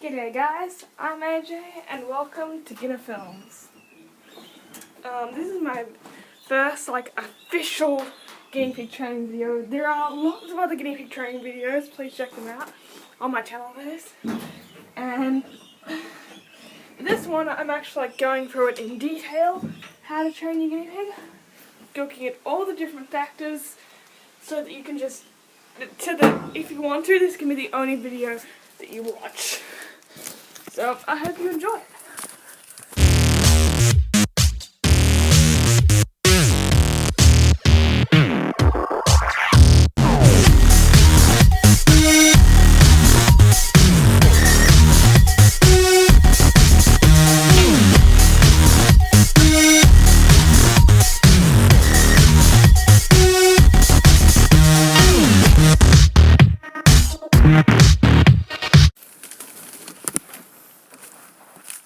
G'day guys, I'm AJ and welcome to Guina Flims. This is my first official guinea pig training video. There are lots of other guinea pig training videos, please check them out on my channel And this one I'm actually going through it in detail, how to train your guinea pig, looking at all the different factors so that you can just, if you want to, this can be the only video that you watch. So, I hope you enjoy it.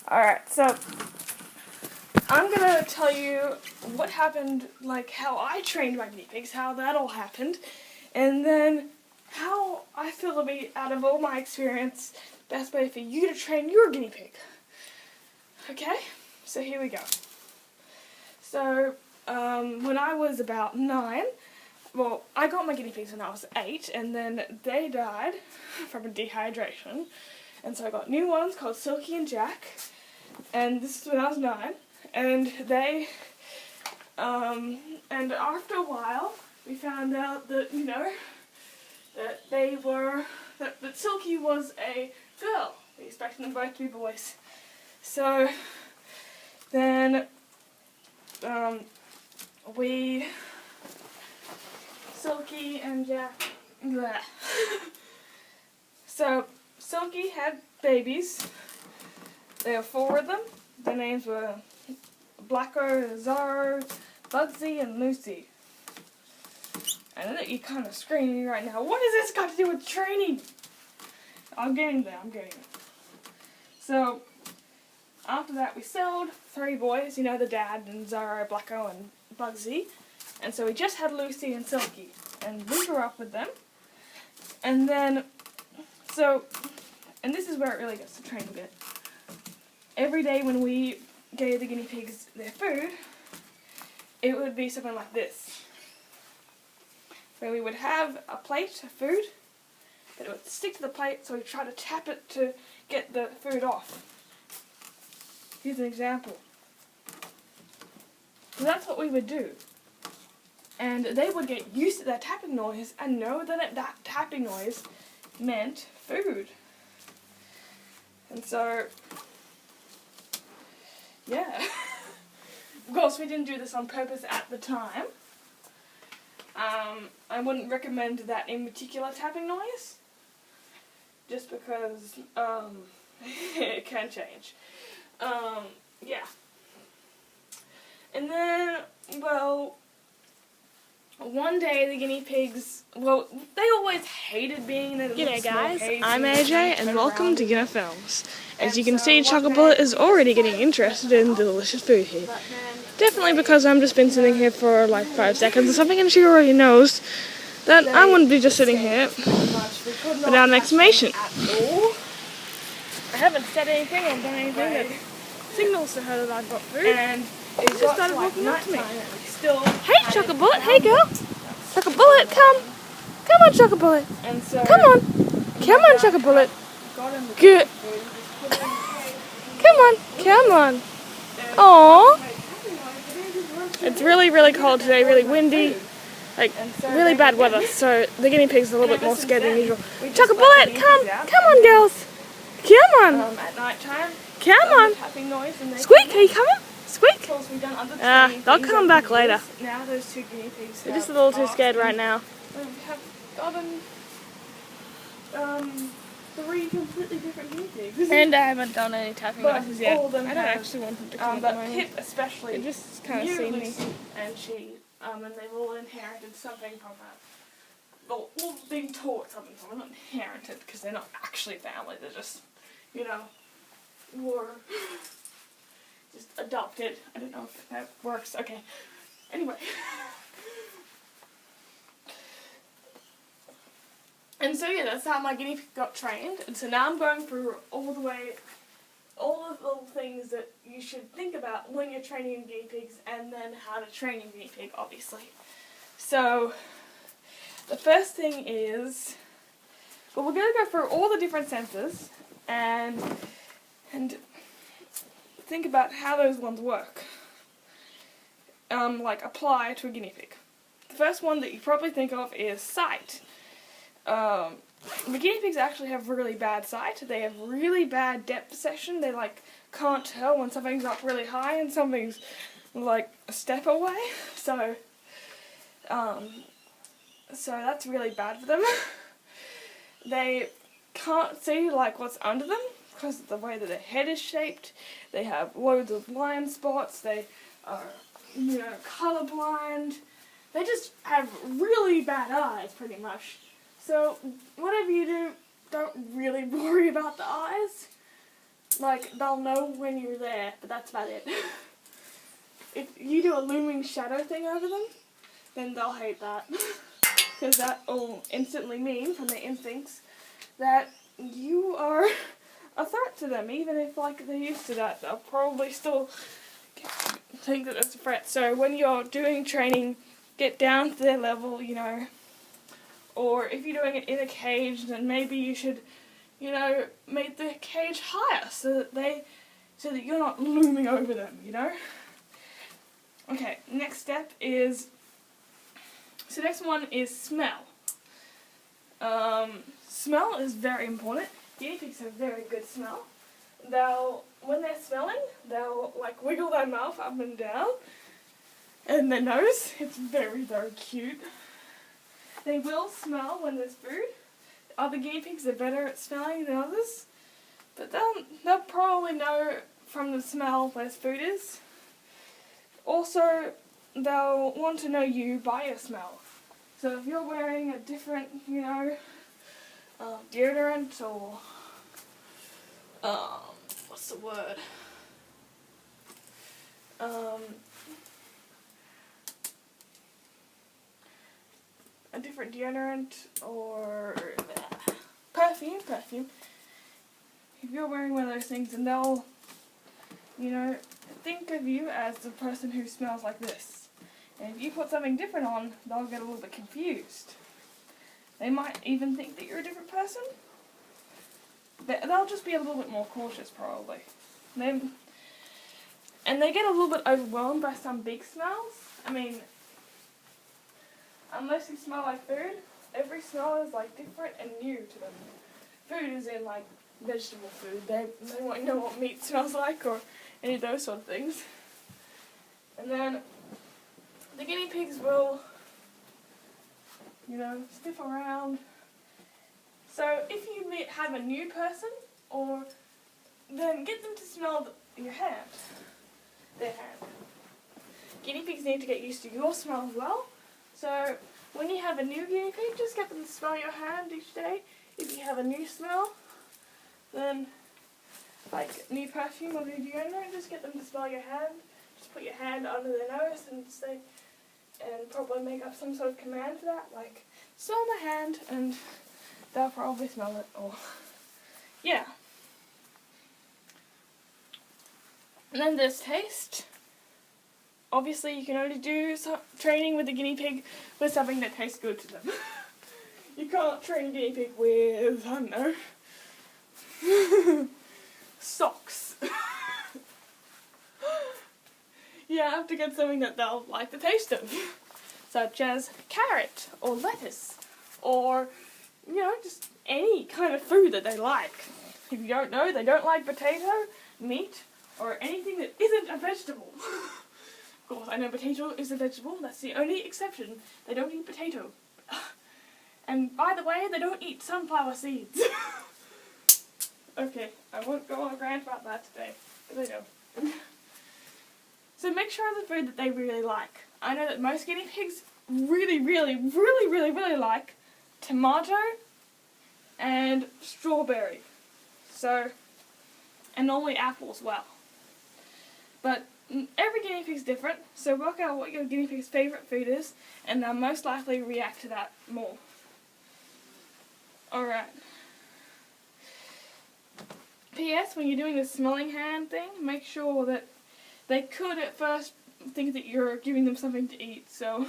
Alright, so I'm gonna tell you what happened, how I trained my guinea pigs, how that all happened, and then how I feel to be, out of all my experience, best way for you to train your guinea pig. Okay, so here we go. So, when I was about 9, well, I got my guinea pigs when I was 8, and then they died from dehydration, and so I got new ones called Silky and Jack. And this is when I was 9, and they, and after a while, we found out that, that they were, that Silky was a girl. We expected them both to be boys. So, then, Silky and Jack, bleh. So, Silky had babies. There were 4 of them. Their names were Blacko, Zorro, Bugsy, and Lucy. I know that you're kind of screaming right now, what has this got to do with training? I'm getting there. So, after that we sold 3 boys, the dad and Zorro, Blacko, and Bugsy. And so we just had Lucy and Silky. And we grew up with them. And then, and this is where it really gets to train a bit. Every day when we gave the guinea pigs their food, it would be something like this. Where we would have a plate of food, but it would stick to the plate, so we'd try to tap it to get the food off. Here's an example. So that's what we would do. And they would get used to that tapping noise and know that that tapping noise meant food. And so, yeah. Of course, we didn't do this on purpose at the time. I wouldn't recommend that in particular tapping noise, just because it can change. Yeah. And then, well, one day the guinea pigs, well, they always hated being in the G'day guys, I'm AJ and welcome to Guina Flims. As you can see, Chocolate is already getting interested in the delicious food here. Definitely because I've just been sitting here for like 5 seconds or something, and she already knows that I wouldn't be just sitting here without an explanation. I haven't said anything or done anything that signals to her that I've got food. And she just started walking up to me. Hey, Chocolate, hey girl. Chocolate, come. Come on, Chocolate. Come on. Come on, Chocolate. Good. Come on. Aww. It's really, really cold today, really windy, really bad weather, so the guinea pigs are a little bit more scared than usual. Chocolate, come on girls. Come on. At night time. Come on. Squeak, are you coming? Squeak. They'll come back later. Now those 2 guinea pigs. They're just a little too scared right now. We have gotten 3 completely different guinea pigs. And I haven't done any tapping noises yet. All of them I don't actually want them to come but at the moment. Pip especially. They just kind of see me. And she, and they've all inherited something from her. Well, all being taught something from her, not inherited, because they're not actually family. They're just, were just adopted. I don't know if that works. Okay. Anyway. And so yeah, that's how my guinea pig got trained. And so now I'm going through all of the little things that you should think about when you're training your guinea pigs, and then how to train your guinea pig, obviously. So the first thing is, well, we're going to go through all the different senses and think about how those ones work. Like apply to a guinea pig. The first one that you probably think of is sight. The guinea pigs actually have really bad sight. They have really bad depth perception. They can't tell when something's up really high and something's like a step away. So that's really bad for them. They can't see what's under them because of the way that their head is shaped. They have loads of blind spots. They are, colorblind. They just have really bad eyes, pretty much. So whatever you do, don't really worry about the eyes. They'll know when you're there, but that's about it. If you do a looming shadow thing over them, then they'll hate that. Because that will instantly mean, from their instincts, that you are a threat to them. Even if they're used to that, they'll probably still think that it's a threat. So when you're doing training, get down to their level, or if you're doing it in a cage, then maybe you should, make the cage higher so that you're not looming over them, Okay, next step is, so next one is smell. Smell is very important. Guinea pigs have very good smell. When they're smelling, they'll wiggle their mouth up and down, and their nose. It's very, very cute. They will smell when there's food. Other guinea pigs are better at smelling than others, but they'll probably know from the smell where food is. Also, they'll want to know you by your smell. So if you're wearing a different, deodorant or, what's the word? A different deodorant or perfume. If you're wearing one of those things, and they'll, think of you as the person who smells like this. And if you put something different on, they'll get a little bit confused. They might even think that you're a different person. They'll just be a little bit more cautious, probably. And they get a little bit overwhelmed by some big smells. I mean, unless you smell like food, every smell is different and new to them. Food is in vegetable food. They won't know what meat smells like or any of those sort of things. And then the guinea pigs will, sniff around. So if you have a new person, then get them to smell your hand. Their hand. Guinea pigs need to get used to your smell as well. So when you have a new guinea pig, just get them to smell your hand each day. If you have a new smell, then new perfume or new deodorant, just get them to smell your hand. Just put your hand under their nose and probably make up some sort of command for that, smell my hand, and they'll probably smell it. Or yeah. And then there's taste. Obviously, you can only do training with a guinea pig with something that tastes good to them. You can't train a guinea pig with, I don't know, socks. You have to get something that they'll like the taste of, such as carrot or lettuce or, just any kind of food that they like. If you don't know, they don't like potato, meat, or anything that isn't a vegetable. Of course, I know potato is a vegetable. That's the only exception. They don't eat potato. And by the way, they don't eat sunflower seeds. Okay, I won't go on a rant about that today, but they don't. So make sure of the food that they really like. I know that most guinea pigs really like tomato and strawberry. And normally apple as well. But every guinea pig's different, so work out what your guinea pig's favourite food is, and they'll most likely react to that more. Alright. P.S. When you're doing the smelling hand thing, make sure that they could at first think that you're giving them something to eat, so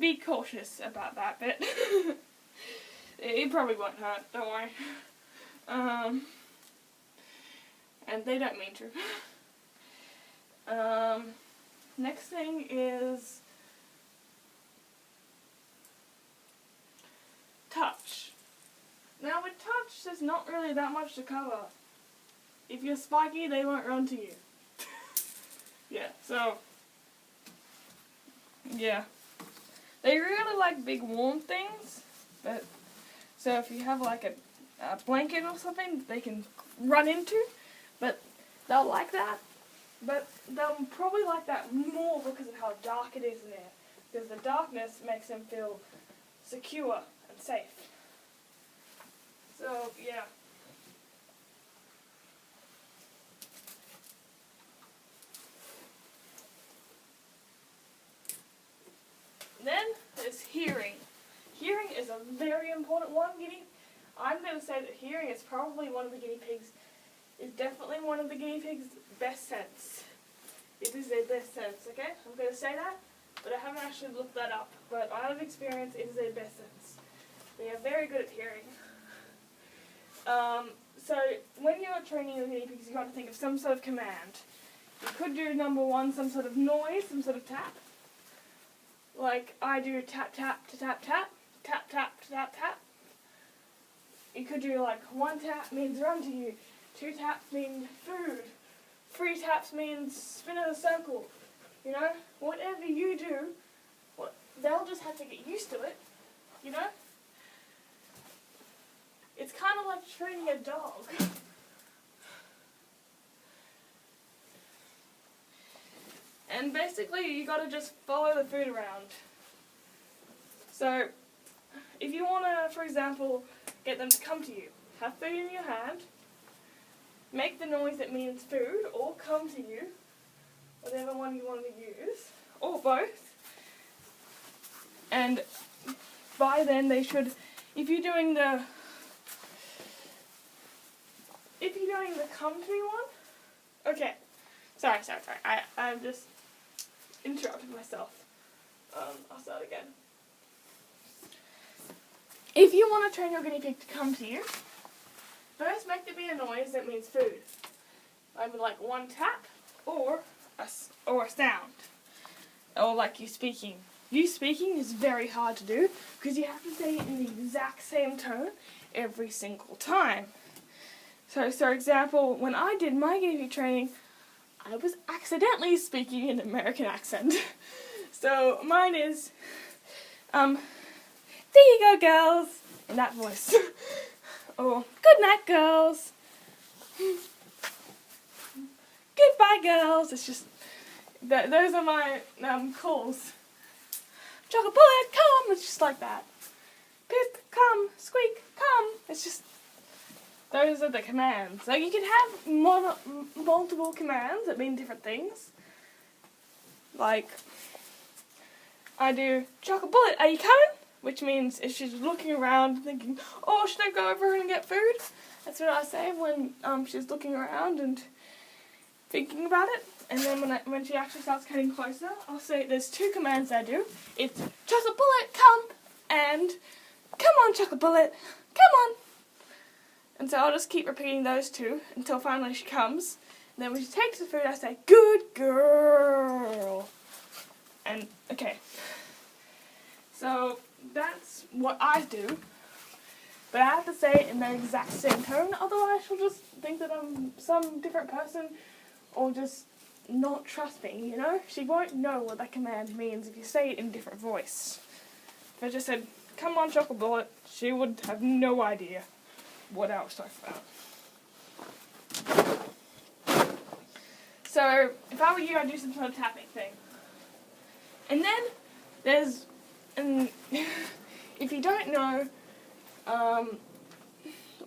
be cautious about that bit. It probably won't hurt, don't worry. And they don't mean to. Next thing is touch. Now with touch, there's not really that much to cover. If you're spiky, they won't run to you. Yeah, so, yeah. They really like big warm things, but, so if you have like a blanket or something they can run into, but they'll like that. But they'll probably like that more because of how dark it is in there. Because the darkness makes them feel secure and safe. So, yeah. Then there's hearing. Hearing is a very important one, I'm going to say that hearing is probably one of the guinea pigs, is definitely one of the guinea pigs' best sense. It is their best sense, okay? I'm going to say that, but I haven't actually looked that up. But out of experience, it is their best sense. They are very good at hearing. So when you're training your guinea pigs, you've got to think of some sort of command. You could do number one, some sort of noise, some sort of tap. Like I do tap tap to tap tap, tap tap to tap tap. You could do like one tap means run to you, two taps mean food, three taps means spin in a circle. You know, whatever you do, they'll just have to get used to it. You know, it's kind of like training a dog. And basically, you got to just follow the food around. So, if you want to, for example, get them to come to you, have food in your hand, make the noise that means food, or come to you, whatever one you want to use, or both. And by then they should, if you're doing the come to me one, okay, sorry, I've just interrupted myself. I'll start again. If you want to train your guinea pig to come to you, first make there be a noise that means food. Either like one tap or a sound. Or like you speaking. You speaking is very hard to do because you have to say it in the exact same tone every single time. So, for example, when I did my guinea pig training, I was accidentally speaking in an American accent. So mine is, there you go, girls, in that voice. Or, good night, girls. Goodbye, girls. It's just, those are my calls. Chocolate bullet, come. It's just like that. Pip, come. Squeak, come. It's just, those are the commands. So you can have multiple commands that mean different things. Like, I do, chocolate bullet, are you coming? Which means if she's looking around thinking, oh, should I go over and get food? That's what I say when she's looking around and thinking about it. And then when she actually starts getting closer, I'll say there's two commands I do. It's chocolate bullet, come, and come on, chocolate bullet, come on. And so I'll just keep repeating those two until finally she comes. And then when she takes the food, I say, good girl. And, okay. So that's what I do. But I have to say it in the exact same tone, otherwise she'll just think that I'm some different person or just not trust me, you know? She won't know what that command means if you say it in a different voice. If I just said, come on, chocolate bullet, she would have no idea what I was talking about. So, if I were you, I'd do some sort of tapping thing. And then, there's, if you don't know,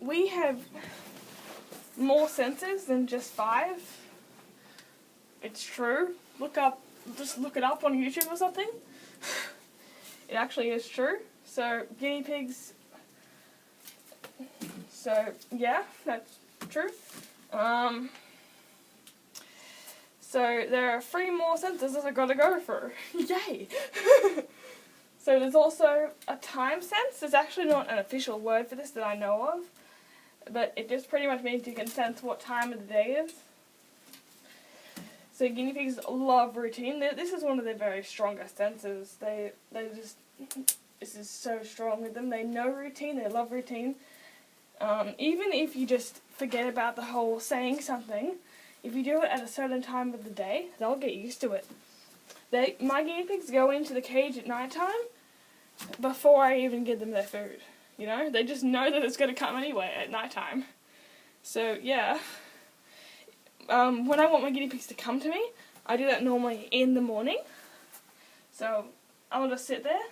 we have more senses than just 5. It's true. Just look it up on YouTube or something. It actually is true. So, guinea pigs, So yeah, that's true. So there are 3 more senses that I've got to go through. Yay! So there's also a time sense. There's actually not an official word for this that I know of, but it just pretty much means you can sense what time of the day is. So guinea pigs love routine. This is one of their very strongest senses. They just, this is so strong with them. They know routine. They love routine. Even if you just forget about the whole saying something, if you do it at a certain time of the day, they'll get used to it. My guinea pigs go into the cage at night time before I even give them their food. You know, they just know that it's going to come anyway at night time. So yeah, when I want my guinea pigs to come to me, I do that normally in the morning. So I'll just sit there.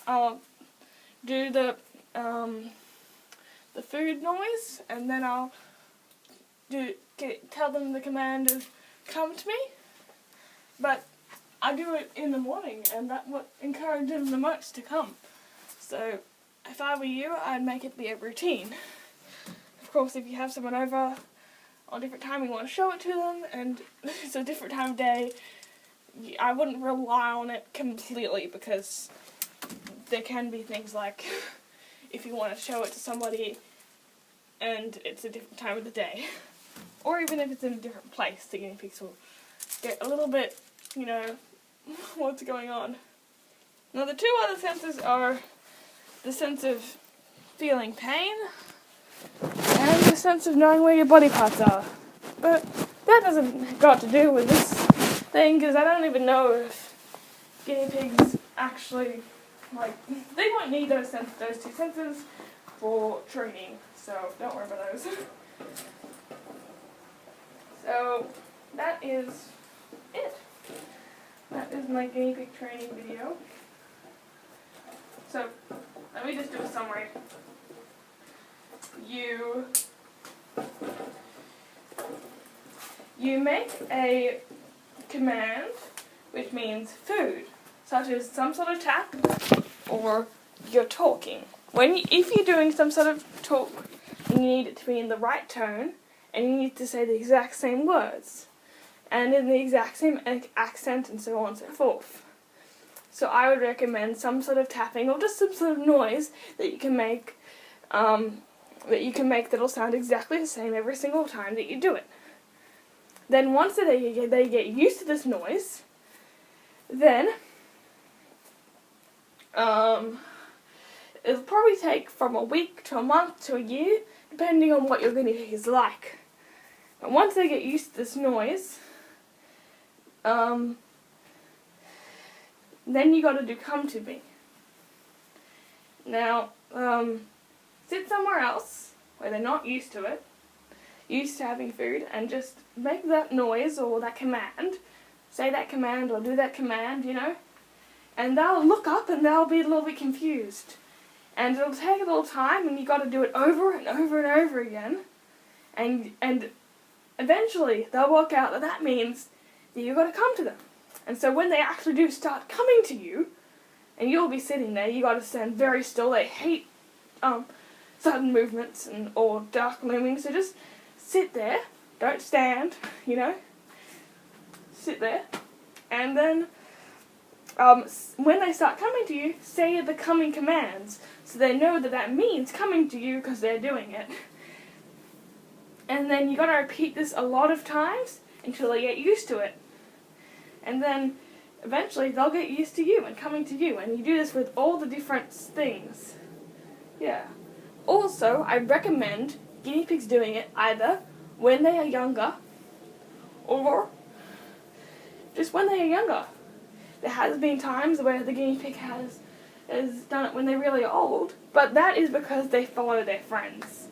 I'll do the food noise, and then I'll tell them the command of come to me. But I do it in the morning, and that's what encourages them the most to come. So if I were you, I'd make it be a routine. Of course, if you have someone over on a different time, you want to show it to them, and it's a different time of day, I wouldn't rely on it completely, because there can be things like if you want to show it to somebody and it's a different time of the day, or even if it's in a different place, the guinea pigs will get a little bit, you know, what's going on. Now the 2 other senses are the sense of feeling pain and the sense of knowing where your body parts are. But that doesn't got to do with this thing, because I don't even know if guinea pigs actually, like, they won't need those 2 senses for training, so don't worry about those. So that is it. That is my guinea pig training video. So let me just do a summary. You make a command which means food, such as some sort of tap, or you're talking. If you're doing some sort of talk, you need it to be in the right tone, and you need to say the exact same words, and in the exact same accent, and so on and so forth. So I would recommend some sort of tapping, or just some sort of noise that you can make, that'll sound exactly the same every single time that you do it. Then once they get used to this noise, then it'll probably take from a week to a month to a year, depending on what your guinea pig is like. And once they get used to this noise, then you got to do come to me. Now, sit somewhere else where they're not used to it, used to having food, and just make that noise or that command. Say that command or do that command, you know. And they'll look up and they'll be a little bit confused. And it'll take a little time, and you got to do it over and over and over again. And eventually they'll work out that means that you got to come to them. And so when they actually do start coming to you, and you'll be sitting there, you got to stand very still. They hate sudden movements or dark looming, so just sit there. Don't stand, you know. Sit there, and then when they start coming to you, say the coming commands, so they know that means coming to you because they're doing it. And then you got to repeat this a lot of times until they get used to it. And then eventually they'll get used to you and coming to you, and you do this with all the different things. Yeah. Also, I recommend guinea pigs doing it either when they are younger or just when they are younger. There has been times where the guinea pig has done it when they're really old, but that is because they follow their friends.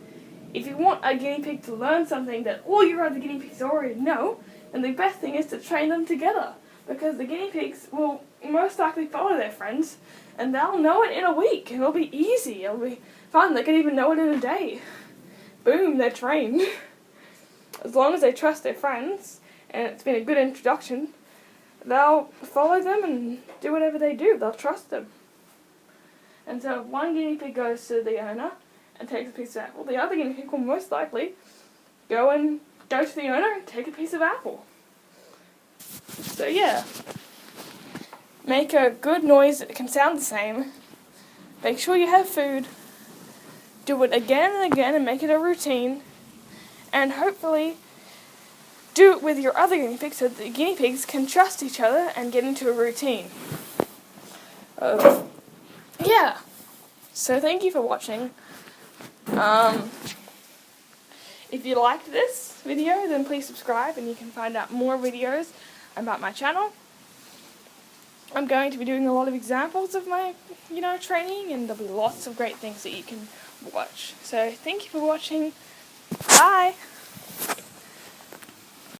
If you want a guinea pig to learn something that all your other guinea pigs already know, then the best thing is to train them together, because the guinea pigs will most likely follow their friends, and they'll know it in a week, and it'll be easy, it'll be fun. They can even know it in a day. Boom, they're trained. As long as they trust their friends, and it's been a good introduction, they'll follow them and do whatever they do. They'll trust them. And so if one guinea pig goes to the owner and takes a piece of apple, the other guinea pig will most likely go to the owner and take a piece of apple. So yeah, make a good noise that can sound the same. Make sure you have food. Do it again and again and make it a routine. And hopefully do it with your other guinea pigs so that the guinea pigs can trust each other and get into a routine. Yeah. So thank you for watching. If you liked this video, then please subscribe and you can find out more videos about my channel. I'm going to be doing a lot of examples of my, training, and there'll be lots of great things that you can watch. So thank you for watching. Bye!